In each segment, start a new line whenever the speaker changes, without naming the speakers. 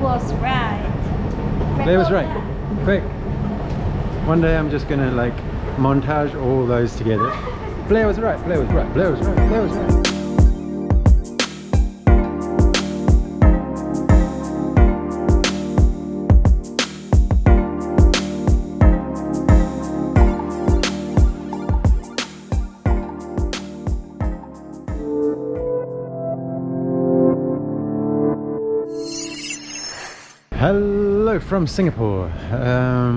was right.
Blair was right. Quick. One day I'm just gonna like montage all those together. Blair was right. Blair was right. Blair was right. Blair was right. Hello from Singapore.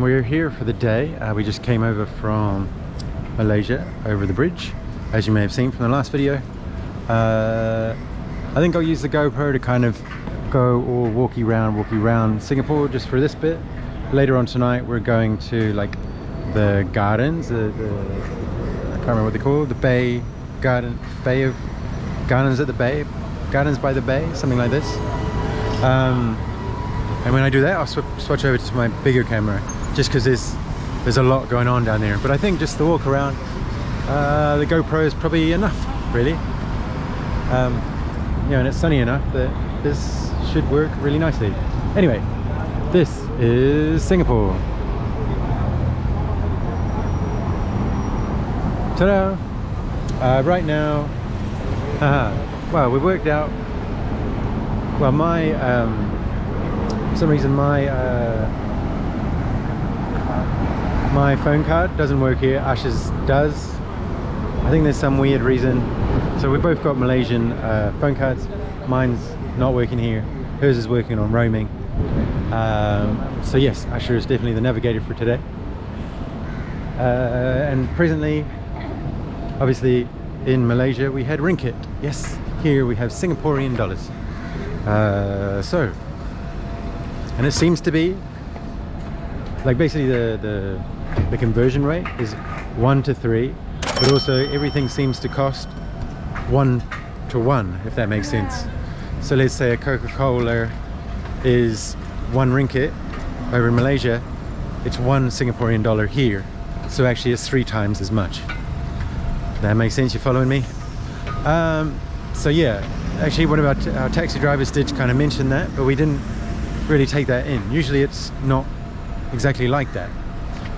We're here for the day. We just came over from Malaysia over the bridge, as you may have seen from the last video. I think I'll use the GoPro to kind of go all walkie around Singapore just for this bit. Later on tonight we're going to like the gardens, I can't remember what they're called, the Bay Garden, Bay of Gardens at the Bay, Gardens by the Bay, something like this. And when I do that, I'll switch over to my bigger camera, just because there's a lot going on down there. But I think just the walk around, the GoPro is probably enough, really. You know, and it's sunny enough that this should work really nicely. Anyway, this is Singapore. Ta-da! Right now, well, we've worked out. Well, for some reason my phone card doesn't work here. Ash's does. I think there's some weird reason. So we both got Malaysian phone cards. Mine's not working here. Hers is working on roaming. So yes, Asher is definitely the navigator for today. And presently, obviously in Malaysia we had ringgit. Yes, here we have Singaporean dollars. And it seems to be like basically the conversion rate is 1 to 3, but also everything seems to cost 1 to 1, if that makes sense. So let's say a Coca-Cola is 1 ringgit over in Malaysia, it's 1 Singaporean dollar here. So actually it's 3 times as much. That makes sense, you following me? So yeah, actually one of our taxi drivers did kind of mention that, but we didn't really take that in. Usually it's not exactly like that,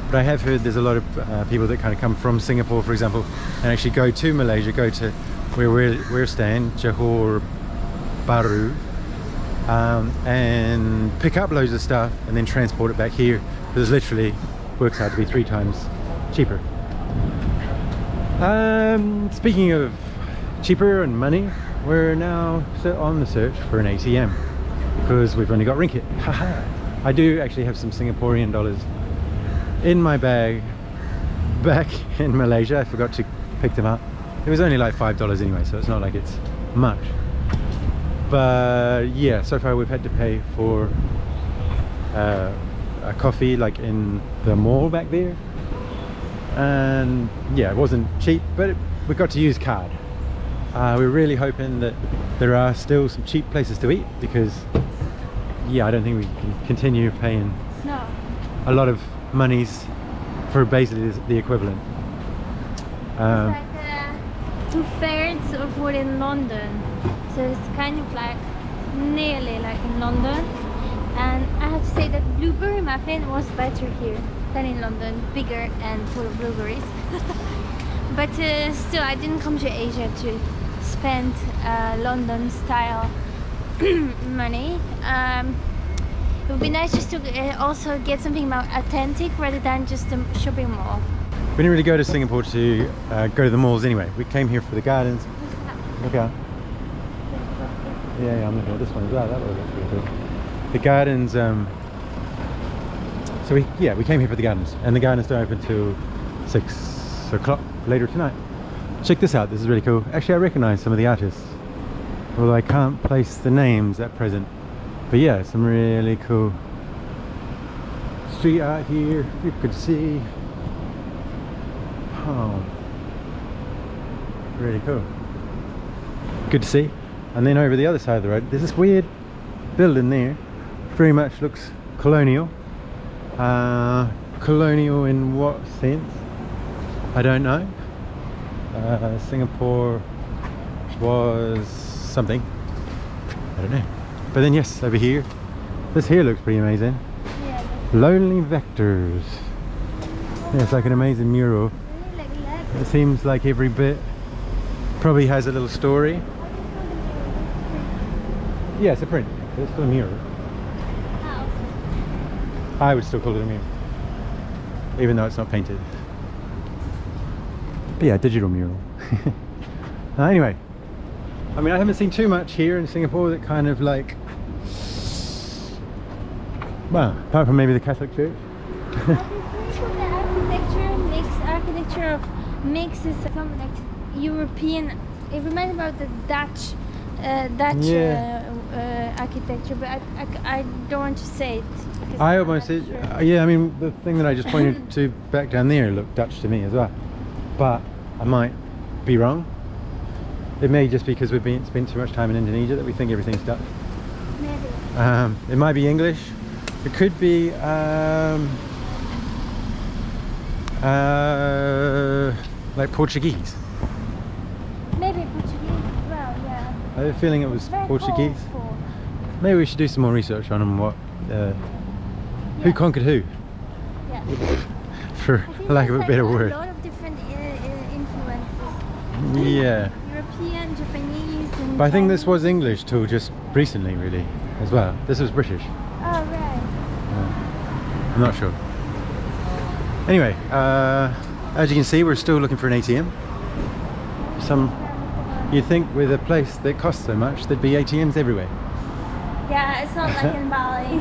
but I have heard there's a lot of people that kind of come from Singapore, for example, and actually go to Malaysia, go to where we're staying, Johor Bahru, and pick up loads of stuff and then transport it back here, because it literally works out to be 3 times cheaper. Speaking of cheaper and money, we're now on the search for an ATM, because we've only got ringgit. Haha. I do actually have some Singaporean dollars in my bag back in Malaysia. I forgot to pick them up. It was only like $5 anyway, so it's not like it's much. But yeah, so far we've had to pay for a coffee like in the mall back there. And yeah, it wasn't cheap, but we got to use card. We're really hoping that there are still some cheap places to eat, because yeah, I don't think we can continue paying a lot of monies for basically the equivalent.
It's like 2/3 of what in London, so it's kind of like nearly like in London. And I have to say that blueberry muffin was better here than in London, bigger and full of blueberries. But still, I didn't come to Asia to spend London style money. It would be nice just to also get something more authentic rather than just a shopping mall.
We didn't really go to Singapore to go to the malls anyway. We came here for the gardens. Look out. Yeah, I'm looking at this one as well. That looks really cool. The gardens, so we came here for the gardens, and the gardens don't open till 6 o'clock later tonight. Check this out, this is really cool. Actually, I recognize some of the artists, although I can't place the names at present. But yeah, some really cool street art here, you could see. Oh, really cool. Good to see. And then over the other side of the road, there's this weird building there. Very much looks colonial. Colonial in what sense? I don't know. Singapore was something. I don't know. But then yes, over here This here looks pretty amazing.
Yeah,
Lonely Vectors. Yeah, it's like an amazing mural.
really like legs.
It seems like every bit probably has a little story. Yeah, it's a print. It's still a mural.
How?
I would still call it a mural, even though it's not painted. But yeah, digital mural. Anyway, I mean, I haven't seen too much here in Singapore that kind of like, well, apart from maybe the Catholic Church.
The architecture makes it some like European. It reminds me about the Dutch architecture, but I don't want to say it. Because
I
I'm
almost
not
said,
sure.
yeah, I mean, the thing that I just pointed to back down there looked Dutch to me as well. But I might be wrong. It may just be because we've spent too much time in Indonesia that we think everything's Dutch.
Maybe.
It might be English. It could be like Portuguese.
Maybe Portuguese as well. Yeah.
I have a feeling it was
Very
Portuguese.
colorful.
Maybe we should do some more research on what, who
Yeah.
conquered who,
Yeah.
for
I think
lack of a
there's,
better
like,
word.
A lot of different influences.
Yeah.
European, Japanese, and
But I think this
Chinese.
was English till just recently, really, as well. This was British.
Oh right.
I'm not sure. Anyway, as you can see, we're still looking for an ATM. You'd think with a place that costs so much, there'd be ATMs everywhere.
Yeah, it's not like in Bali.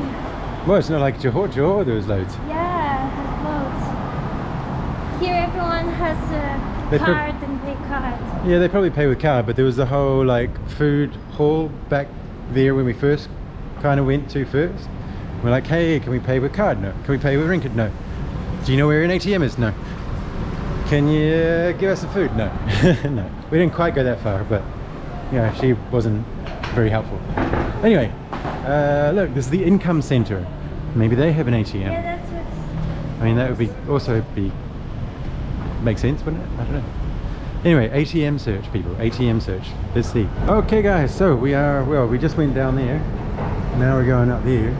Well, it's not like Johor, there was loads.
Yeah, there's loads. Here everyone has
They
a
prob-
card and pay card.
Yeah, they probably pay with card, but there was the whole like food hall back there when we first kind of went to first. We're like, hey, can we pay with card? No. Can we pay with ringgit? No. Do you know where an ATM is? No. Can you give us some food? No. No. We didn't quite go that far, but yeah, she wasn't very helpful. Anyway, look, this is the income center. Maybe they have an ATM.
Yeah, that's what's.
I mean, that would be also make sense, wouldn't it? I don't know. Anyway, ATM search, people. ATM search. Let's see. Okay, guys. So we just went down there. Now we're going up there.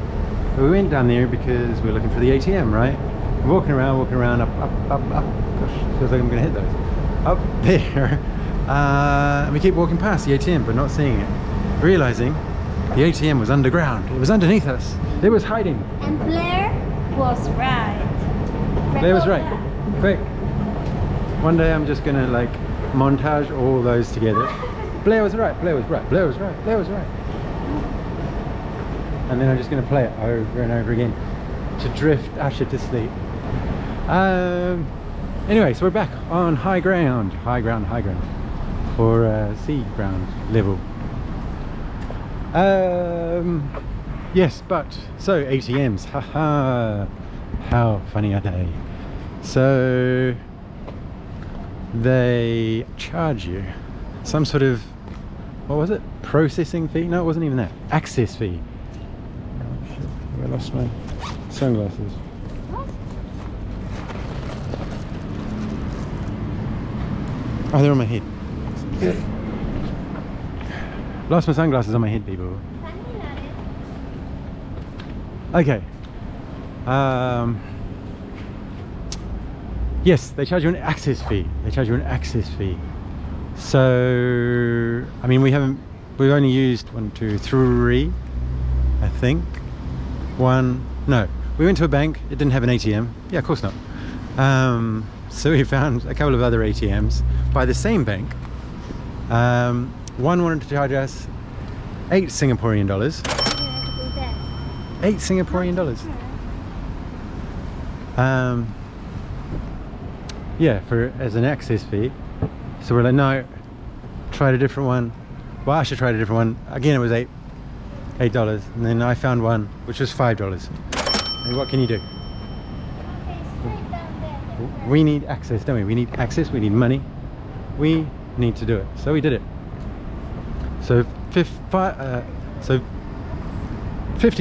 But we went down there because we're looking for the ATM, right? Walking around, up. Gosh, feels like I'm gonna hit those. Up there. And we keep walking past the ATM, but not seeing it. Realizing the ATM was underground. It was underneath us. It was hiding.
And Blair was right.
Blair was
Record
right.
that.
Quick. One day I'm just gonna like montage all those together. Blair was right. Blair was right. Blair was right. Blair was right. And then I'm just gonna play it over and over again to drift Asha to sleep. Anyway, so we're back on high ground, or sea ground level. Yes, but so ATMs, haha, how funny are they? So they charge you some sort of, what was it? Processing fee? No, it wasn't even that. Access fee. Oh shit, I lost my sunglasses.
What?
Oh, they're on my head. Lost my sunglasses on my head, people. Okay. Yes, they charge you an access fee. So, I mean, we've only used 1, 2, 3, I think. No, we went to a bank, it didn't have an ATM. Yeah, of course not. So we found a couple of other ATMs by the same bank. One wanted to charge us 8 Singaporean dollars. 8 Singaporean dollars. Yeah, as an access fee. So we're like, no, tried a different one. Well, I should try a different one. Again, it was $8, and then I found one which was $5. And what can you do? We need access, don't we? We need access. We need money. We need to do it. So we did it. So 50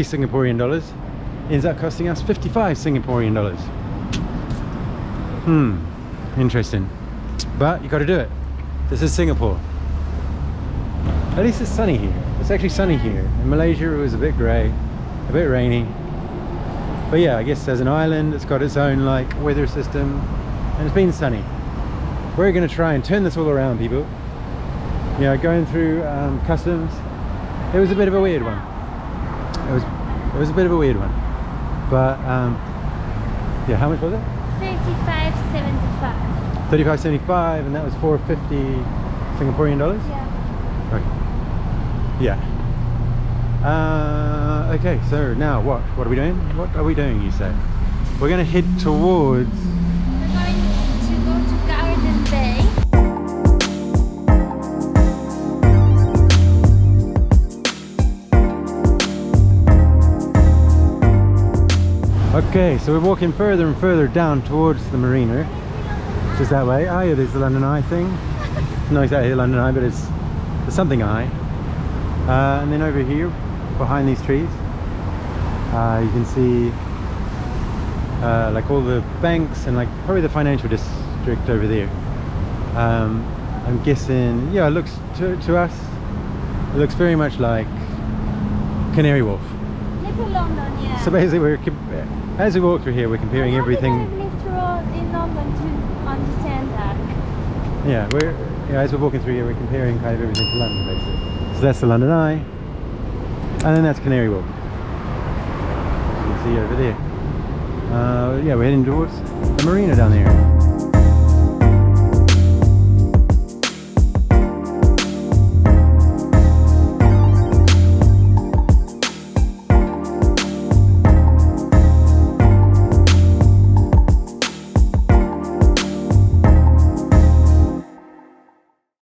Singaporean dollars ends up costing us 55 Singaporean dollars. Interesting. But you got to do it. This is Singapore. At least it's sunny here. It's actually sunny here. In Malaysia it was a bit grey. a bit rainy. But yeah, I guess as an island, it's got its own like weather system, and it's been sunny. We're going to try and turn this all around, people. You know, going through customs, it was a bit of a weird one. It was a bit of a weird one. But yeah, how much was it?
35.75.
35.75, and that was 450 Singaporean dollars.
Yeah.
Okay. Yeah. Okay, so now what? What are we doing? What are we doing, you say? We're going to head towards...
We're going to go to Garden Bay.
Okay, so we're walking further and further down towards the marina. Just that way. Oh yeah, there's the London Eye thing. Not exactly the London Eye, but it's something Eye. And then over here, behind these trees, you can see like all the banks and like probably the financial district over there. I'm guessing, yeah, it looks to us, it looks very much like Canary Wharf.
Little London, yeah.
So basically, as we walk through here, we're comparing everything.
I've lived in London to understand that.
Yeah, as we're walking through here, we're comparing kind of everything to London, basically. So that's the London Eye, and then that's Canary Wharf. You can see over there. Yeah, we're heading towards the marina down there.